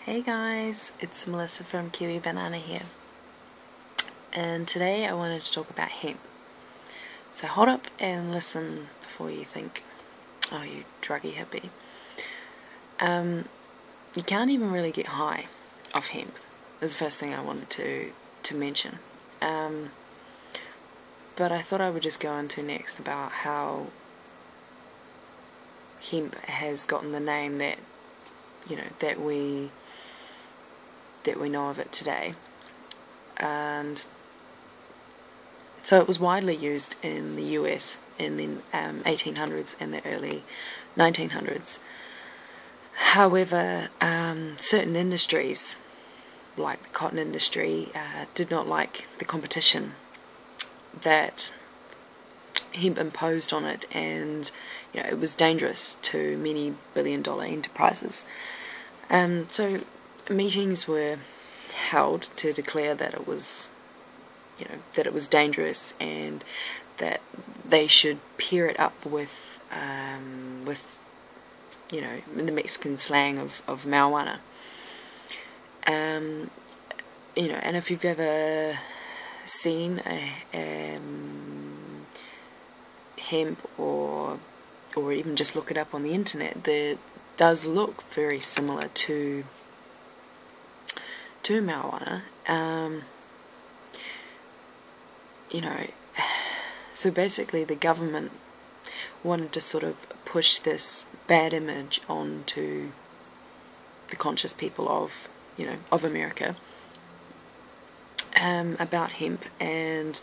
Hey guys, it's Melissa from Kiwi Banana here, and today I wanted to talk about hemp. So hold up and listen before you think, oh, you druggy hippie. You can't even really get high off hemp. That's the first thing I wanted to mention. But I thought I would just go into next about how hemp has gotten the name that we know of it today. And so it was widely used in the US in the 1800s and the early 1900s. However, certain industries, like the cotton industry, did not like the competition that hemp imposed on it, and it was dangerous to many billion-dollar enterprises. So meetings were held to declare that it was, dangerous, and that they should pair it up with the Mexican slang of marijuana. And if you've ever seen a hemp or even just look it up on the internet, it does look very similar to marijuana. So basically the government wanted to sort of push this bad image onto the conscious people of America about hemp. And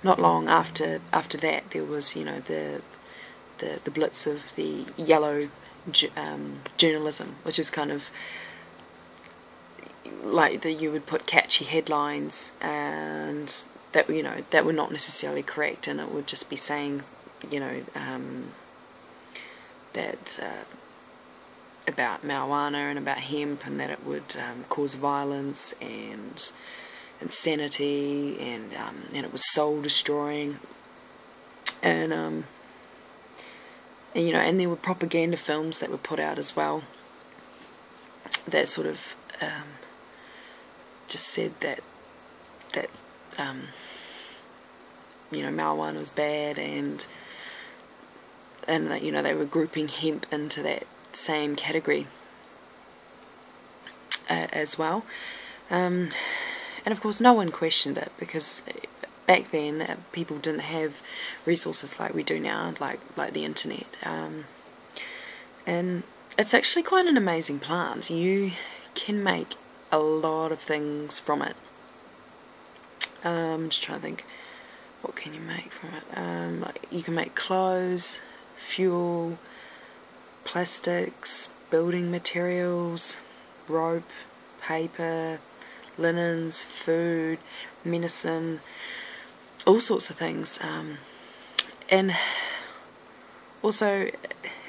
not long after that, there was the blitz of the yellow journalism, which is kind of like that you would put catchy headlines and that were not necessarily correct, and it would just be saying that about marijuana and about hemp, and that it would cause violence and insanity, and it was soul destroying, and there were propaganda films that were put out as well that sort of just said that marijuana was bad, and they were grouping hemp into that same category as well. And of course no one questioned it, because back then people didn't have resources like we do now, like the internet. And it's actually quite an amazing plant. You can make a lot of things from it. I'm just trying to think, what can you make from it? You can make clothes, fuel, plastics, building materials, rope, paper, linens, food, medicine, all sorts of things. And also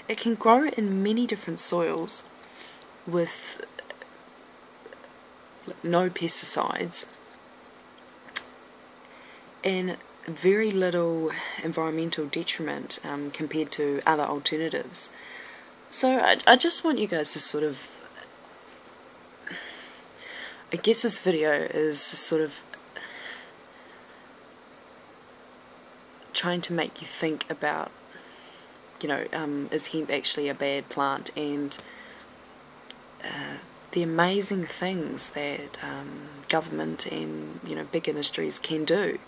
it can grow in many different soils with no pesticides and very little environmental detriment compared to other alternatives. So I just want you guys to sort of, I guess this video is sort of trying to make you think about, is hemp actually a bad plant, and the amazing things that government and big industries can do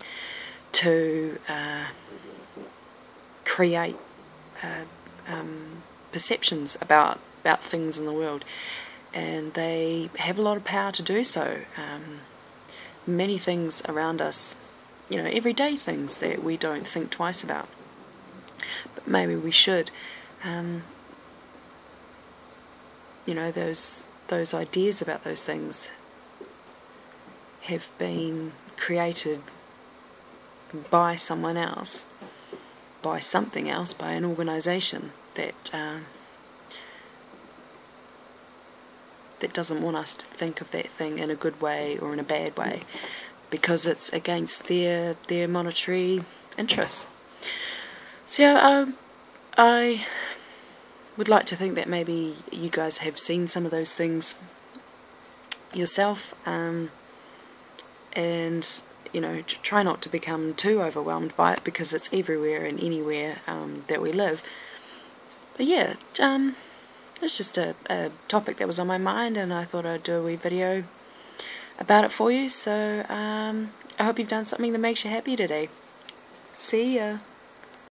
to create perceptions about things in the world, and they have a lot of power to do so. Many things around us, everyday things that we don't think twice about, but maybe we should. Those ideas about those things have been created by someone else, by something else, by an organisation that doesn't want us to think of that thing in a good way or in a bad way, because it's against their monetary interests. So I would like to think that maybe you guys have seen some of those things yourself, and you know, try not to become too overwhelmed by it, because it's everywhere and anywhere that we live. But yeah, it's just a topic that was on my mind, and I thought I'd do a wee video about it for you. So I hope you've done something that makes you happy today. See ya.